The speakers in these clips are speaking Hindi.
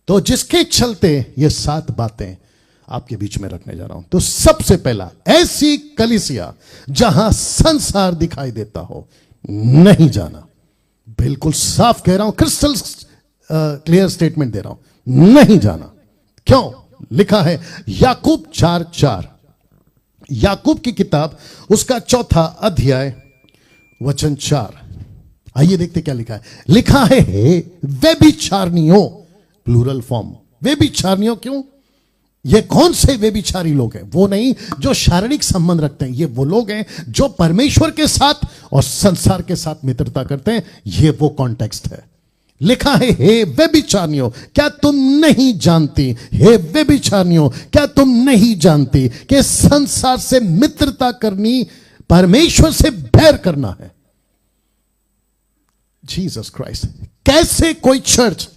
तो जिसके चलते ये 7 बातें आपके बीच में रखने जा रहा हूं। तो सबसे पहला, ऐसी कलीसिया जहां संसार दिखाई देता हो नहीं जाना। बिल्कुल साफ कह रहा हूं, क्रिस्टल क्लियर स्टेटमेंट दे रहा हूं, नहीं जाना। क्यों? लिखा है याकूब 4:4, याकूब की किताब उसका 4 अध्याय वचन 4। आइए देखते क्या लिखा है। लिखा है व्यभिचारिणियों, प्लूरल फॉर्म, व्यभिचारिणियों। क्यों? ये कौन से व्यभिचारी लोग हैं? वो नहीं जो शारीरिक संबंध रखते हैं, ये वो लोग हैं जो परमेश्वर के साथ और संसार के साथ मित्रता करते हैं। ये वो कॉन्टेक्स्ट है। लिखा है हे व्यभिचारिणियों, क्या तुम नहीं जानती? हे व्यभिचारिणियों, क्या तुम नहीं जानती कि संसार से मित्रता करनी परमेश्वर से बैर करना है? Jesus Christ. कैसे कोई चर्च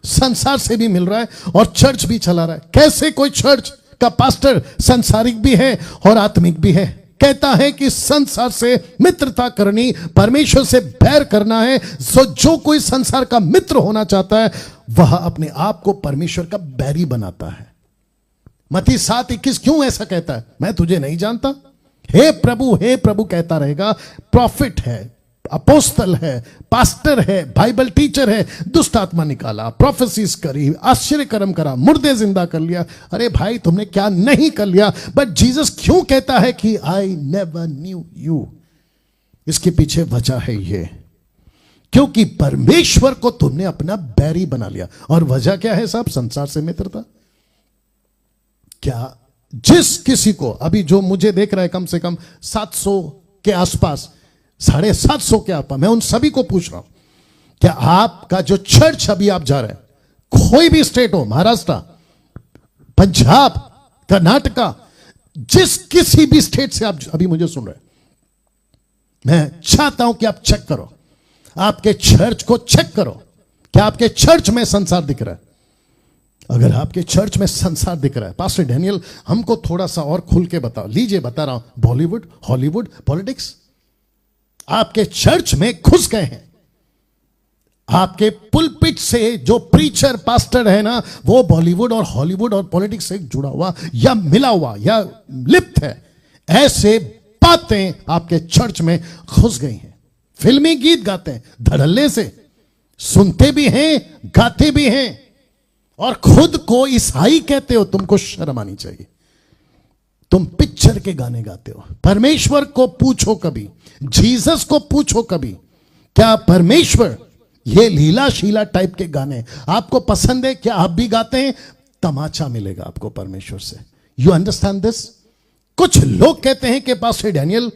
संसार से भी मिल रहा है और चर्च भी चला रहा है? कैसे कोई चर्च का पास्टर संसारिक भी है और आत्मिक भी है? कहता है कि संसार से मित्रता करनी परमेश्वर से बैर करना है। सो जो कोई संसार का मित्र होना चाहता है वह अपने आप को परमेश्वर का बैरी बनाता है। मत्ती 7:21 क्यों ऐसा कहता है? मैं तुझे नहीं जानता। हे प्रभु कहता रहेगा। प्रॉफिट है, अपोस्तल है, पास्टर है, बाइबल टीचर है, दुष्ट आत्मा निकाला, प्रोफेसीज करी, आश्चर्य कर्म करा, मुर्दे जिंदा कर लिया। अरे भाई, तुमने क्या नहीं कर लिया? बट जीसस क्यों कहता है कि आई नेवर न्यू यू? इसके पीछे वजह है ये, क्योंकि परमेश्वर को तुमने अपना बैरी बना लिया। और वजह क्या है साहब? संसार से मित्रता। क्या जिस किसी को अभी जो मुझे देख रहा है कम से कम 700 के आसपास, 750 के आसपास, मैं उन सभी को पूछ रहा हूं, क्या आपका जो चर्च अभी आप जा रहे हैं, कोई भी स्टेट हो, महाराष्ट्र, पंजाब, कर्नाटका, जिस किसी भी स्टेट से आप अभी मुझे सुन रहे हैं, मैं चाहता हूं कि आप चेक करो, आपके चर्च को चेक करो। क्या आपके चर्च में संसार दिख रहा है? अगर आपके चर्च में संसार दिख रहा है, पास्टर डैनियल हमको थोड़ा सा और खुल के बताओ। लीजिए, बता रहा हूं। बॉलीवुड, हॉलीवुड, पॉलिटिक्स आपके चर्च में घुस गए हैं। आपके पुलपिट से जो प्रीचर पास्टर है ना, वो बॉलीवुड और हॉलीवुड और पॉलिटिक्स से जुड़ा हुआ या मिला हुआ या लिप्त है। ऐसे बातें आपके चर्च में घुस गई हैं। फिल्मी गीत गाते हैं धड़ल्ले से, सुनते भी हैं, गाते भी हैं, और खुद को ईसाई कहते हो। तुमको शर्म आनी चाहिए। तुम पिक्चर के गाने गाते हो। परमेश्वर को पूछो कभी, जीसस को पूछो कभी, क्या परमेश्वर ये लीला शीला टाइप के गाने आपको पसंद है? क्या आप भी गाते हैं? तमाचा मिलेगा आपको परमेश्वर से। You understand this? कुछ लोग कहते हैं कि पास्टर डैनियल,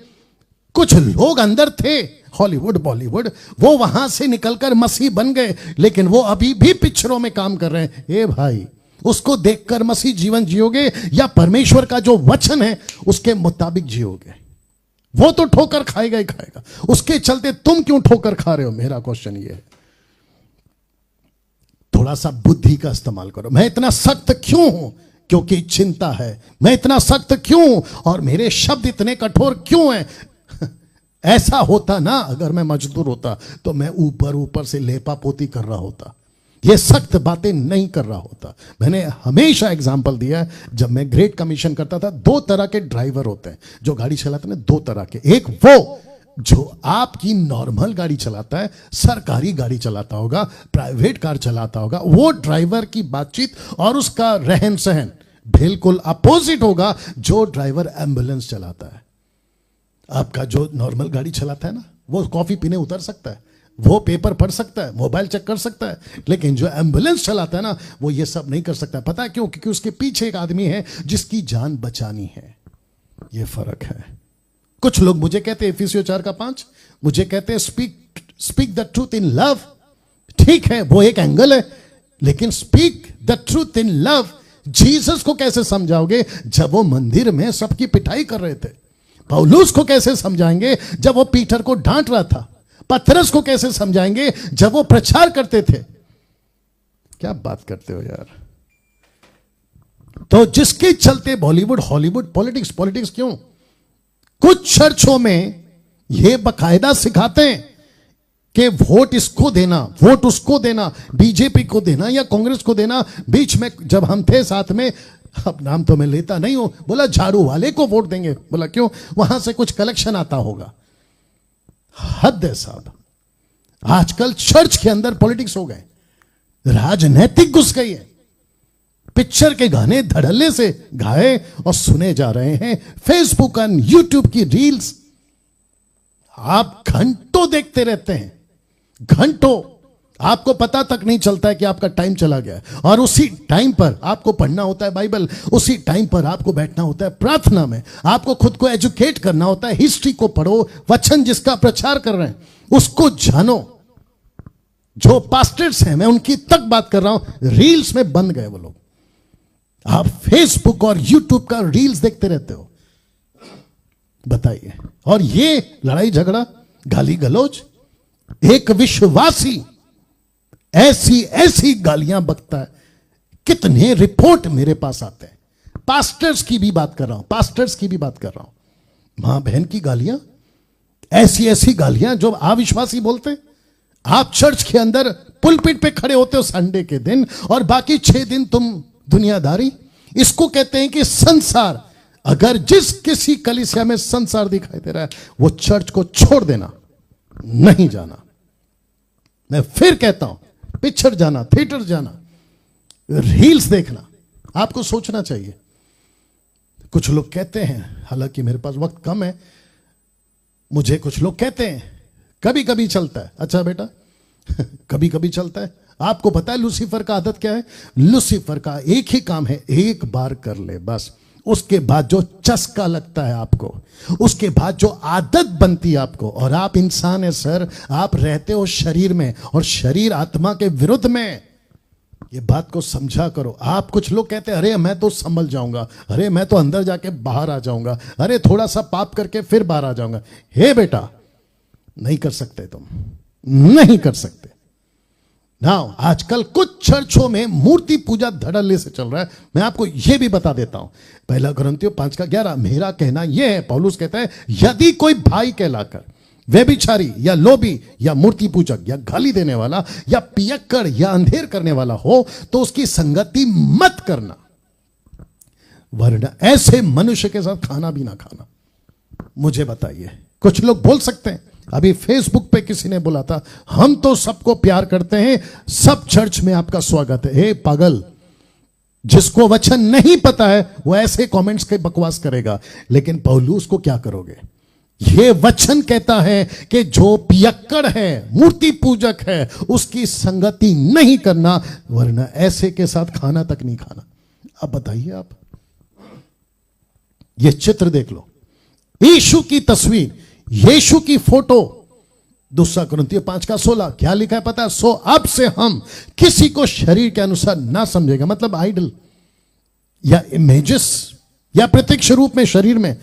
कुछ लोग अंदर थे हॉलीवुड बॉलीवुड, वो वहां से निकलकर मसीह बन गए, लेकिन वो अभी भी पिक्चरों में काम कर रहे हैं। ए भाई, उसको देखकर मसीह जीवन जियोगे या परमेश्वर का जो वचन है उसके मुताबिक जियोगे? वो तो ठोकर खाएगा ही खाएगा। उसके चलते तुम क्यों ठोकर खा रहे हो? मेरा क्वेश्चन ये है। थोड़ा सा बुद्धि का इस्तेमाल करो। मैं इतना सख्त क्यों हूं? क्योंकि चिंता है। मैं इतना सख्त क्यों हूं और मेरे शब्द इतने कठोर क्यों हैं? ऐसा होता ना, अगर मैं मजदूर होता तो मैं ऊपर से लेपा पोती कर रहा होता, ये सख्त बातें नहीं कर रहा होता। मैंने हमेशा एग्जाम्पल दिया है, जब मैं ग्रेट कमीशन करता था, 2 तरह के ड्राइवर होते हैं जो गाड़ी चलाते हैं, 2 तरह के। एक वो जो आपकी नॉर्मल गाड़ी चलाता है, सरकारी गाड़ी चलाता होगा, प्राइवेट कार चलाता होगा, वो ड्राइवर की बातचीत और उसका रहन सहन बिल्कुल अपोजिट होगा जो ड्राइवर एम्बुलेंस चलाता है। आपका जो नॉर्मल गाड़ी चलाता है ना, वो कॉफी पीने उतर सकता है, वो पेपर पढ़ सकता है, मोबाइल चेक कर सकता है, लेकिन जो एम्बुलेंस चलाता है ना, वो ये सब नहीं कर सकता। पता है क्यों? क्योंकि उसके पीछे एक आदमी है जिसकी जान बचानी है। ये फर्क है। कुछ लोग मुझे कहते हैं, इफिसियों 4:5, मुझे कहते हैं speak the truth in love. ठीक है, वो एक एंगल है, लेकिन speak the truth in love Jesus को कैसे समझाओगे जब वो मंदिर में सबकी पिटाई कर रहे थे? पौलुस को कैसे समझाएंगे जब वो पीटर को डांट रहा था? पतरस को कैसे समझाएंगे जब वो प्रचार करते थे? क्या बात करते हो यार। तो जिसके चलते बॉलीवुड, हॉलीवुड, पॉलिटिक्स क्यों? कुछ चर्चों में ये बकायदा सिखाते हैं कि वोट इसको देना, वोट उसको देना, बीजेपी को देना या कांग्रेस को देना। बीच में जब हम थे साथ में, अब नाम तो मैं लेता नहीं हूं, बोला झाड़ू वाले को वोट देंगे। बोला क्यों? वहां से कुछ कलेक्शन आता होगा। हद है साहब। आजकल चर्च के अंदर पॉलिटिक्स हो गए, राजनीतिक घुस गई है। पिक्चर के गाने धड़ल्ले से गाए और सुने जा रहे हैं। फेसबुक और यूट्यूब की रील्स आप घंटों देखते रहते हैं, घंटों। आपको पता तक नहीं चलता है कि आपका टाइम चला गया। और उसी टाइम पर आपको पढ़ना होता है बाइबल, उसी टाइम पर आपको बैठना होता है प्रार्थना में, आपको खुद को एजुकेट करना होता है। हिस्ट्री को पढ़ो, वचन जिसका प्रचार कर रहे हैं उसको जानो। जो पास्टर्स हैं, मैं उनकी तक बात कर रहा हूं, रील्स में बंद गए वो लोग। आप फेसबुक और यूट्यूब का रील्स देखते रहते हो, बताइए। और ये लड़ाई झगड़ा, गाली गलौज, एक विश्वासी ऐसी ऐसी गालियां बकता है। कितने रिपोर्ट मेरे पास आते हैं, पास्टर्स की भी बात कर रहा हूं, पास्टर्स की भी बात कर रहा हूं। मां बहन की गालियां, ऐसी ऐसी गालियां जो अविश्वासी बोलते हैं। आप चर्च के अंदर पुलपिट पे खड़े होते हो संडे के दिन, और बाकी 6 दिन तुम दुनियादारी। इसको कहते हैं कि संसार। अगर जिस किसी कलीसिया में संसार दिखाई दे रहा है, वो चर्च को छोड़ देना, नहीं जाना। मैं फिर कहता हूं, पिक्चर जाना, थिएटर जाना, रील्स देखना, आपको सोचना चाहिए। कुछ लोग कहते हैं, हालांकि मेरे पास वक्त कम है, मुझे कुछ लोग कहते हैं कभी कभी चलता है। अच्छा बेटा, कभी कभी चलता है। आपको पता है लूसीफर का आदत क्या है? लूसीफर का एक ही काम है, एक बार कर ले बस। उसके बाद जो चस्का लगता है आपको, उसके बाद जो आदत बनती है आपको। और आप इंसान है सर, आप रहते हो शरीर में, और शरीर आत्मा के विरुद्ध में। ये बात को समझा करो। आप कुछ लोग कहते हैं अरे मैं तो संभल जाऊंगा, अरे मैं तो अंदर जाके बाहर आ जाऊंगा, अरे थोड़ा सा पाप करके फिर बाहर आ जाऊंगा। हे बेटा, नहीं कर सकते, तुम नहीं कर सकते। नाउ आजकल कुछ चर्चों में मूर्ति पूजा धड़ल्ले से चल रहा है। मैं आपको यह भी बता देता हूं, 1 कुरिन्थियों 5:11। मेरा कहना यह है, पौलुस कहता है, यदि कोई भाई कहलाकर व्यभिचारी या लोभी या मूर्ति पूजक या गाली देने वाला या पियक्कड़ या अंधेर करने वाला हो, तो उसकी संगति मत करना, वरना ऐसे मनुष्य के साथ खाना भी ना खाना। मुझे बताइए, कुछ लोग बोल सकते हैं, अभी फेसबुक पे किसी ने बोला था, हम तो सबको प्यार करते हैं, सब चर्च में आपका स्वागत है। हे पागल, जिसको वचन नहीं पता है वो ऐसे कमेंट्स के बकवास करेगा। लेकिन पौलुस को क्या करोगे? ये वचन कहता है कि जो पियक्कड़ है, मूर्ति पूजक है, उसकी संगति नहीं करना, वरना ऐसे के साथ खाना तक नहीं खाना। अब बताइए, आप ये चित्र देख लो, यीशु की तस्वीर, यीशु की फोटो। 2 कुरिन्थियों 5:16 क्या लिखा है पता है? सो अब से हम किसी को शरीर के अनुसार ना समझेगा, मतलब आइडल या इमेजेस या प्रत्यक्ष रूप में शरीर में।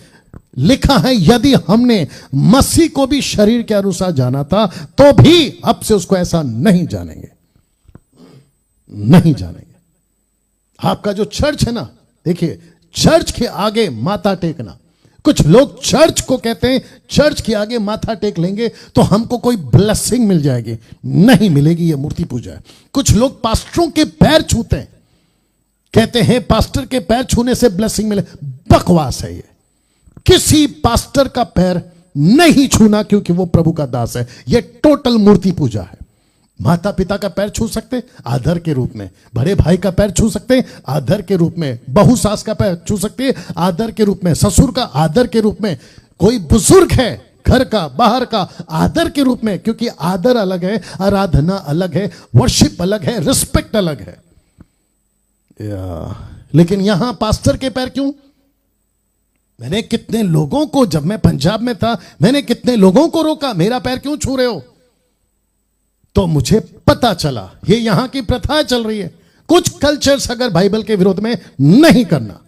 लिखा है, यदि हमने मसीह को भी शरीर के अनुसार जाना था, तो भी अब से उसको ऐसा नहीं जानेंगे, नहीं जानेंगे। आपका जो चर्च है ना, देखिए, चर्च के आगे माथा टेकना। कुछ लोग चर्च को कहते हैं चर्च के आगे माथा टेक लेंगे तो हमको कोई ब्लेसिंग मिल जाएगी। नहीं मिलेगी, यह मूर्ति पूजा है। कुछ लोग पास्टरों के पैर छूते हैं, कहते हैं पास्टर के पैर छूने से ब्लेसिंग मिले। बकवास है ये। किसी पास्टर का पैर नहीं छूना, क्योंकि वो प्रभु का दास है। यह टोटल मूर्ति पूजा है। माता पिता का पैर छू सकते आदर के रूप में, बड़े भाई का पैर छू सकते आदर के रूप में, बहू सास का पैर छू सकते हैं आदर के रूप में, ससुर का आदर के रूप में, कोई बुजुर्ग है घर का बाहर का आदर के रूप में। क्योंकि आदर अलग है, आराधना अलग है, वर्शिप अलग है, रिस्पेक्ट अलग है। लेकिन यहां पास्टर के पैर क्यों? मैंने कितने लोगों को, जब मैं पंजाब में था, मैंने कितने लोगों को रोका, मेरा पैर क्यों छू रहे हो? तो मुझे पता चला ये यहां की प्रथा चल रही है। कुछ कल्चर्स अगर बाइबल के विरोध में नहीं करना,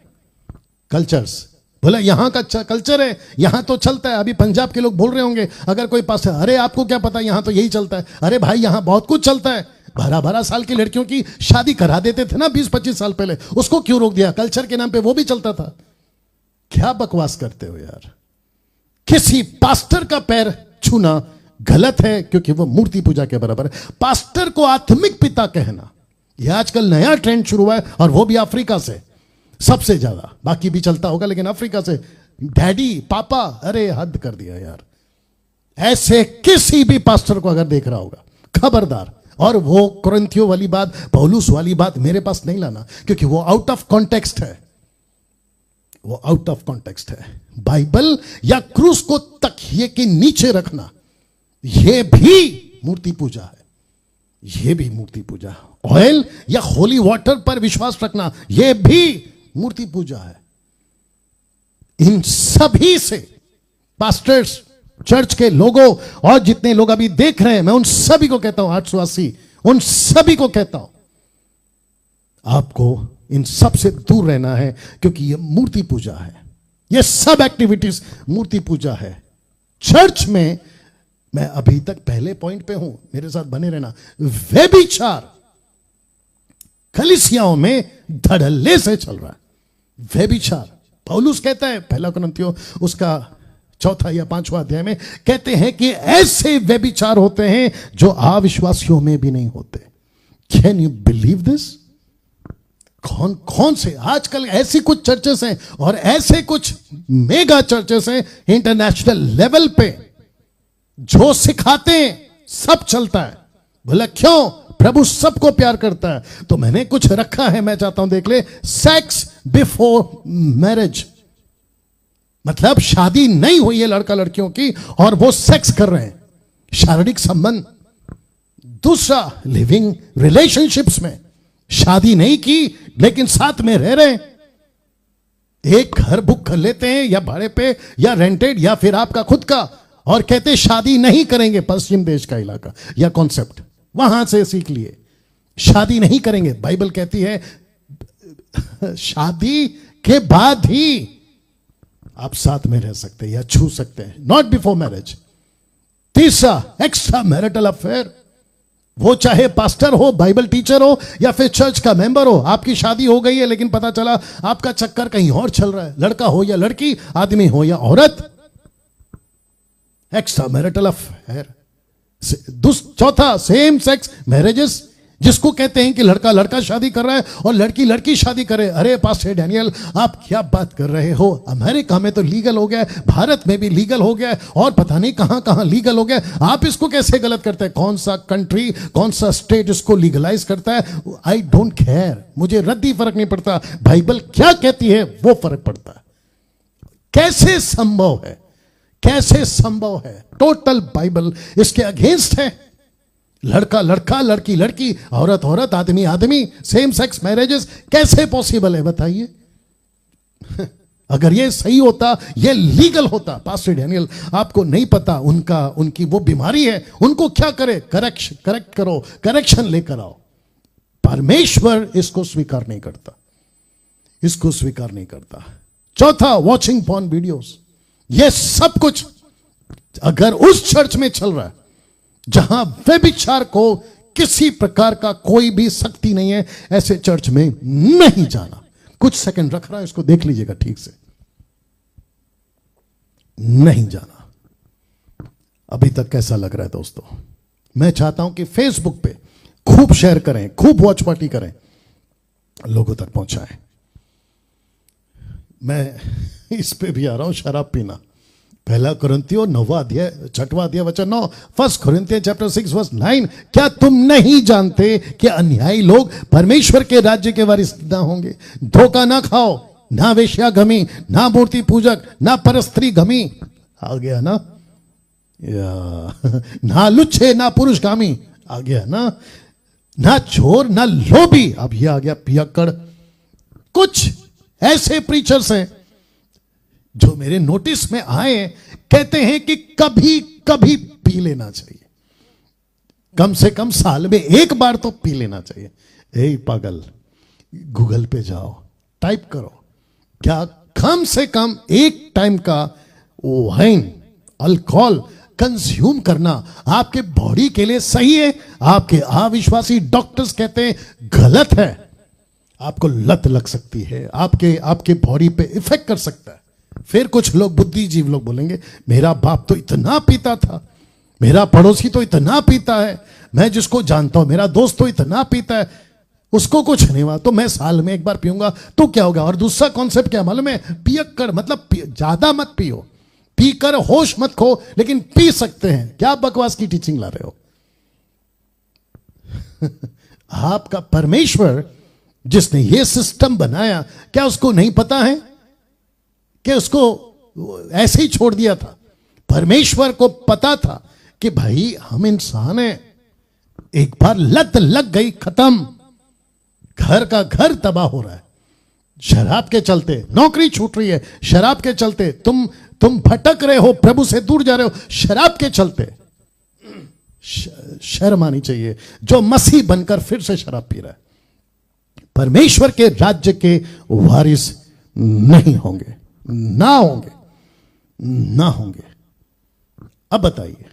कल्चर्स बोला यहां का कल्चर है, यहां तो चलता है। अभी पंजाब के लोग बोल रहे होंगे, अगर कोई पास, अरे आपको क्या पता, यहां तो यही चलता है। अरे भाई, यहां बहुत कुछ चलता है। 12-12 साल की लड़कियों की शादी करा देते थे ना 20-25 साल पहले, उसको क्यों रोक दिया? कल्चर के नाम पे वो भी चलता था। क्या बकवास करते हो यार। किसी पास्टर का पैर छूना गलत है, क्योंकि वो मूर्ति पूजा के बराबर है। पास्टर को आत्मिक पिता कहना, यह आजकल नया ट्रेंड शुरू हुआ है, और वो भी अफ्रीका से सबसे ज्यादा। बाकी भी चलता होगा, लेकिन अफ्रीका से डैडी पापा, अरे हद कर दिया यार। ऐसे किसी भी पास्टर को अगर देख रहा होगा, खबरदार। और वो कुरिन्थियों वाली बात, पौलुस वाली बात मेरे पास नहीं लाना, क्योंकि वो आउट ऑफ कॉन्टेक्स्ट है। वो आउट ऑफ कॉन्टेक्स्ट है। बाइबल या क्रूस को तकिए के नीचे रखना, यह भी मूर्ति पूजा है। यह भी मूर्ति पूजा। ऑयल या होली वाटर पर विश्वास रखना, यह भी मूर्ति पूजा है। इन सभी से पास्टर्स, चर्च के लोगों और जितने लोग अभी देख रहे हैं, मैं उन सभी को कहता हूं, 880, उन सभी को कहता हूं, आपको इन सब से दूर रहना है, क्योंकि यह मूर्ति पूजा है। यह सब एक्टिविटीज मूर्ति पूजा है। चर्च में, मैं अभी तक पहले पॉइंट पे हूं, मेरे साथ बने रहना, व्यभिचार कलीसियाओं में धड़ल्ले से चल रहा है। व्यभिचार, पौलुस कहता है पहला कुरिन्थियों उसका 4 या 5वां अध्याय में, कहते हैं कि ऐसे व्यभिचार होते हैं जो अविश्वासियों में भी नहीं होते। Can you believe this? कौन कौन से आजकल ऐसी कुछ चर्चेस हैं और ऐसे कुछ मेगा चर्चेस हैं इंटरनेशनल लेवल पे, जो सिखाते हैं सब चलता है। बोला क्यों? प्रभु सबको प्यार करता है। तो मैंने कुछ रखा है, मैं चाहता हूं देख ले। सेक्स बिफोर मैरिज, मतलब शादी नहीं हुई है लड़का लड़कियों की और वो सेक्स कर रहे हैं, शारीरिक संबंध। दूसरा, लिविंग रिलेशनशिप्स में शादी नहीं की लेकिन साथ में रह रहे हैं, एक घर बुक कर लेते हैं या भाड़े पे या रेंटेड या फिर आपका खुद का, और कहते शादी नहीं करेंगे। पश्चिम देश का इलाका या कॉन्सेप्ट, वहां से सीख लिए, शादी नहीं करेंगे। बाइबल कहती है शादी के बाद ही आप साथ में रह सकते हैं या छू सकते हैं, नॉट बिफोर मैरिज। तीसरा, एक्स्ट्रा मैरिटल अफेयर, वो चाहे पास्टर हो, बाइबल टीचर हो या फिर चर्च का मेंबर हो। आपकी शादी हो गई है लेकिन पता चला आपका चक्कर कहीं और चल रहा है, लड़का हो या लड़की, आदमी हो या औरत, एक्स्ट्रा मैरिटल अफेयर। चौथा, सेम सेक्स मैरिजेस, जिसको कहते हैं कि लड़का लड़का शादी कर रहा है और लड़की लड़की शादी करे। अरे पास्टर डैनियल, आप क्या बात कर रहे हो? अमेरिका में तो लीगल हो गया है, भारत में भी लीगल हो गया है, और पता नहीं कहां कहां लीगल हो गया है। आप इसको कैसे गलत करते हैं? कौन सा कंट्री, कौन सा स्टेट इसको लीगलाइज करता है? आई डोंट केयर, मुझे रद्दी फर्क नहीं पड़ता। बाइबल क्या कहती है वो फर्क पड़ता है। कैसे संभव है? कैसे संभव है? टोटल बाइबल इसके अगेंस्ट है। लड़का लड़का, लड़की लड़की, औरत औरत, आदमी आदमी, सेम सेक्स मैरिजेस कैसे पॉसिबल है बताइए? अगर ये सही होता, ये लीगल होता। पास्टर डैनियल, आपको नहीं पता, उनकी वो बीमारी है, उनको क्या करे? करेक्ट करो, करेक्शन लेकर आओ। परमेश्वर इसको स्वीकार नहीं करता, इसको स्वीकार नहीं करता। चौथा, वॉचिंग पॉर्न वीडियोस। ये सब कुछ अगर उस चर्च में चल रहा है जहां व्यभिचार को किसी प्रकार का कोई भी सख्ती नहीं है, ऐसे चर्च में नहीं जाना। कुछ सेकंड रख रहा है, इसको देख लीजिएगा ठीक से। नहीं जाना। अभी तक कैसा लग रहा है दोस्तों? मैं चाहता हूं कि फेसबुक पे खूब शेयर करें, खूब वॉच पार्टी करें, लोगों तक पहुंचाएं। मैं इस पे भी आ रहा हूं, शराब पीना। पहला कुरिन्थियों 9वां अध्याय 6वां अध्याय वचन 9, 1 Corinthians chapter 6 verse 9, क्या तुम नहीं जानते कि अन्यायी लोग परमेश्वर के राज्य के वारिस ना होंगे? धोखा ना खाओ, ना वेश्यागमी, ना मूर्ति पूजक, ना परस्त्री गमी, आ गया ना, ना लुच्चे, ना पुरुषगामी, आ गया ना चोर, ना लोभी, अब ये आ गया पियक्कड़। कुछ ऐसे प्रीचर्स हैं जो मेरे नोटिस में आए, कहते हैं कि कभी कभी पी लेना चाहिए, कम से कम साल में एक बार तो पी लेना चाहिए। ए पागल, गूगल पे जाओ, टाइप करो, क्या कम से कम एक टाइम का वाइन, अल्कोहल कंज्यूम करना आपके बॉडी के लिए सही है? आपके अविश्वासी डॉक्टर्स कहते हैं गलत है। आपको लत लग सकती है, आपके बॉडी पे इफेक्ट कर सकता है। फिर कुछ लोग बुद्धिजीवी लोग बोलेंगे, मेरा बाप तो इतना पीता था, मेरा पड़ोसी तो इतना पीता है, मैं जिसको जानता हूं मेरा दोस्त तो इतना पीता है, उसको कुछ नहीं हुआ तो मैं साल में एक बार पीऊंगा तो क्या होगा। और दूसरा कॉन्सेप्ट क्या मालूम है, पियक्कड़ मतलब ज्यादा मत पियो, पीकर होश मत खो, लेकिन पी सकते हैं। क्या बकवास की टीचिंग ला रहे हो। आपका परमेश्वर जिसने ये सिस्टम बनाया, क्या उसको नहीं पता है कि उसको ऐसे ही छोड़ दिया था। परमेश्वर को पता था कि भाई हम इंसान हैं, एक बार लत लग गई खत्म, घर का घर तबाह हो रहा है। शराब के चलते नौकरी छूट रही है, शराब के चलते तुम भटक रहे हो, प्रभु से दूर जा रहे हो, शराब के चलते। शर्म आनी चाहिए जो मसीह बनकर फिर से शराब पी रहा है। परमेश्वर के राज्य के वारिस नहीं होंगे, ना होंगे, ना होंगे। अब बताइए